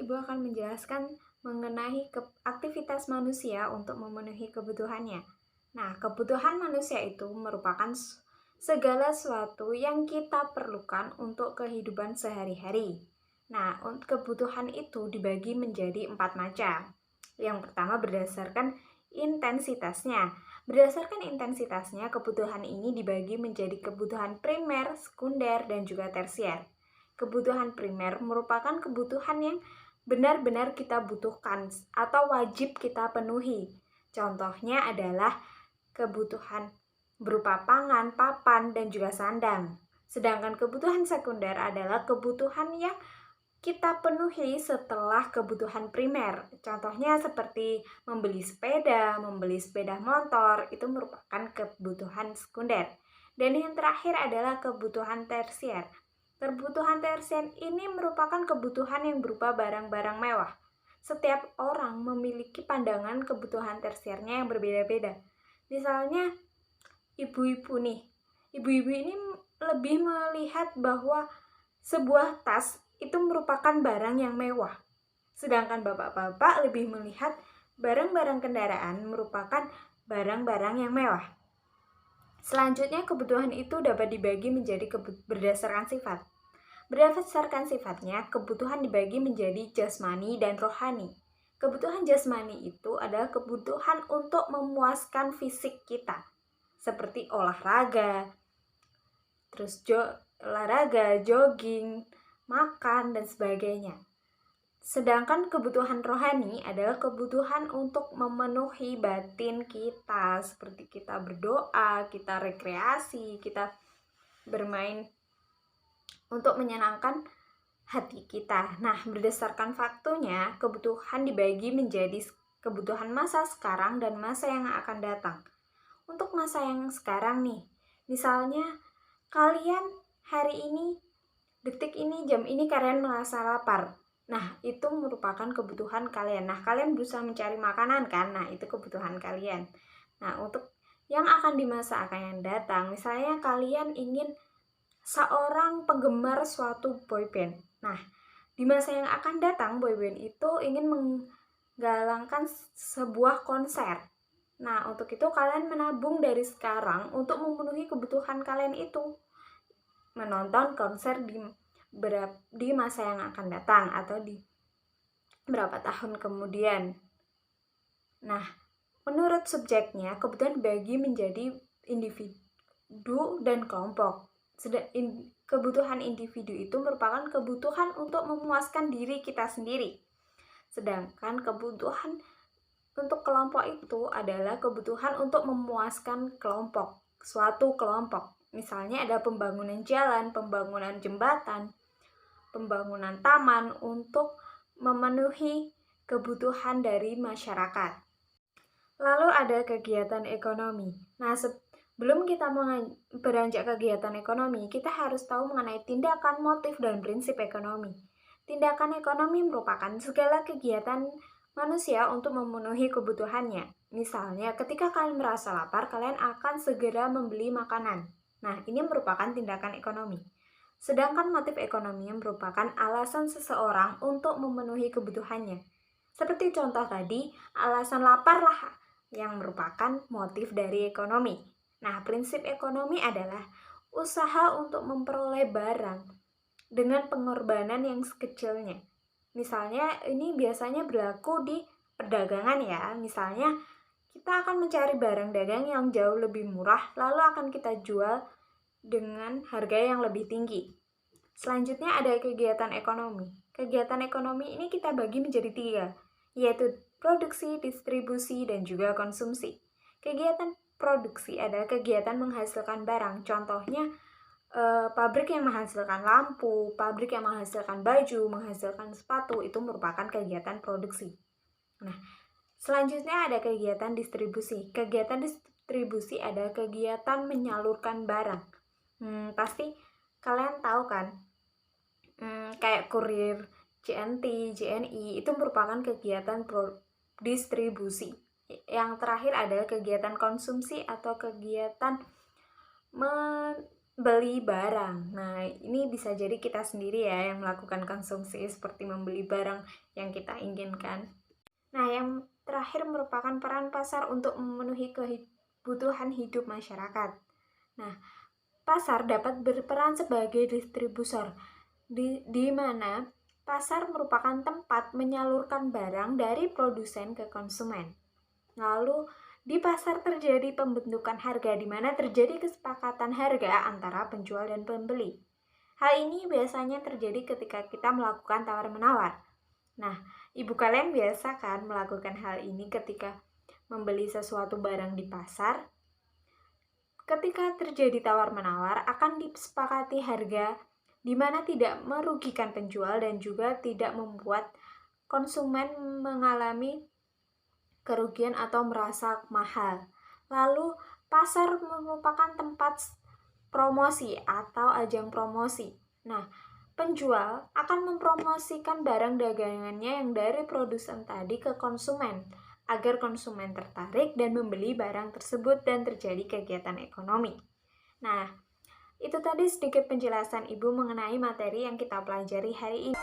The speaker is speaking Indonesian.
Ibu akan menjelaskan mengenai aktivitas manusia untuk memenuhi kebutuhannya. Nah, kebutuhan manusia itu merupakan segala sesuatu yang kita perlukan untuk kehidupan sehari-hari. Nah, kebutuhan itu dibagi menjadi 4 macam. Yang pertama berdasarkan intensitasnya. Berdasarkan intensitasnya, kebutuhan ini dibagi menjadi kebutuhan primer, sekunder, dan juga tersier. Kebutuhan primer merupakan kebutuhan yang benar-benar kita butuhkan atau wajib kita penuhi. Contohnya adalah kebutuhan berupa pangan, papan, dan juga sandang. Sedangkan kebutuhan sekunder adalah kebutuhan yang kita penuhi setelah kebutuhan primer. Contohnya seperti membeli sepeda motor, itu merupakan kebutuhan sekunder. Dan yang terakhir adalah kebutuhan tersier. Kebutuhan tersier ini merupakan kebutuhan yang berupa barang-barang mewah. Setiap orang memiliki pandangan kebutuhan tersiernya yang berbeda-beda. Misalnya, ibu-ibu ini lebih melihat bahwa sebuah tas itu merupakan barang yang mewah. Sedangkan bapak-bapak lebih melihat barang-barang kendaraan merupakan barang-barang yang mewah. Selanjutnya, kebutuhan itu dapat dibagi menjadi berdasarkan sifat. Berdasarkan sifatnya, kebutuhan dibagi menjadi jasmani dan rohani. Kebutuhan jasmani itu adalah kebutuhan untuk memuaskan fisik kita, seperti olahraga, jogging, makan, dan sebagainya. Sedangkan kebutuhan rohani adalah kebutuhan untuk memenuhi batin kita, seperti kita berdoa, kita rekreasi, kita bermain untuk menyenangkan hati kita. Nah, berdasarkan faktornya, kebutuhan dibagi menjadi kebutuhan masa sekarang dan masa yang akan datang. Untuk masa yang sekarang nih, misalnya kalian hari ini, detik ini, jam ini kalian merasa lapar. Nah, itu merupakan kebutuhan kalian. Nah, kalian berusaha mencari makanan kan? Nah, itu kebutuhan kalian. Nah, untuk yang akan di masa akan yang datang, misalnya kalian ingin seorang penggemar suatu boyband. Nah, di masa yang akan datang, boyband itu ingin menggalangkan sebuah konser. Nah, untuk itu kalian menabung dari sekarang untuk memenuhi kebutuhan kalian itu. Menonton konser di masa yang akan datang atau di berapa tahun kemudian. Nah, menurut subjeknya, kebutuhan dibagi menjadi individu dan kelompok. Kebutuhan individu itu merupakan kebutuhan untuk memuaskan diri kita sendiri. Sedangkan kebutuhan untuk kelompok itu adalah kebutuhan untuk memuaskan suatu kelompok. Misalnya ada pembangunan jalan, pembangunan jembatan, pembangunan taman untuk memenuhi kebutuhan dari masyarakat. Lalu ada kegiatan ekonomi. Nah, sebelum kita beranjak kegiatan ekonomi, kita harus tahu mengenai tindakan, motif, dan prinsip ekonomi. Tindakan ekonomi merupakan segala kegiatan manusia untuk memenuhi kebutuhannya. Misalnya, ketika kalian merasa lapar, kalian akan segera membeli makanan. Nah, ini merupakan tindakan ekonomi. Sedangkan motif ekonomi merupakan alasan seseorang untuk memenuhi kebutuhannya. Seperti contoh tadi, alasan lapar lah yang merupakan motif dari ekonomi. Nah, prinsip ekonomi adalah usaha untuk memperoleh barang dengan pengorbanan yang sekecilnya. Misalnya, ini biasanya berlaku di perdagangan ya. Misalnya, kita akan mencari barang dagang yang jauh lebih murah, lalu akan kita jual dengan harga yang lebih tinggi. Selanjutnya ada kegiatan ekonomi. Kegiatan ekonomi ini kita bagi menjadi 3, yaitu produksi, distribusi, dan juga konsumsi. Kegiatan produksi adalah kegiatan menghasilkan barang. Contohnya, pabrik yang menghasilkan lampu, pabrik yang menghasilkan baju, menghasilkan sepatu, itu merupakan kegiatan produksi. Nah, selanjutnya ada kegiatan distribusi. Kegiatan distribusi adalah kegiatan menyalurkan barang. Pasti kalian tahu kan, kayak kurir, JNT, JNI, itu merupakan kegiatan distribusi. Yang terakhir adalah kegiatan konsumsi atau kegiatan beli barang. Nah, ini bisa jadi kita sendiri ya yang melakukan konsumsi seperti membeli barang yang kita inginkan. Nah, yang terakhir merupakan peran pasar untuk memenuhi kebutuhan hidup masyarakat. Nah, pasar dapat berperan sebagai distributor, di mana pasar merupakan tempat menyalurkan barang dari produsen ke konsumen. Lalu, di pasar terjadi pembentukan harga di mana terjadi kesepakatan harga antara penjual dan pembeli. Hal ini biasanya terjadi ketika kita melakukan tawar-menawar. Nah, ibu kalian biasa kan melakukan hal ini ketika membeli sesuatu barang di pasar? Ketika terjadi tawar-menawar, akan disepakati harga di mana tidak merugikan penjual dan juga tidak membuat konsumen mengalami kerugian atau merasa mahal. Lalu, pasar merupakan tempat promosi atau ajang promosi. Nah, penjual akan mempromosikan barang dagangannya yang dari produsen tadi ke konsumen, agar konsumen tertarik dan membeli barang tersebut dan terjadi kegiatan ekonomi. Nah, itu tadi sedikit penjelasan Ibu mengenai materi yang kita pelajari hari ini.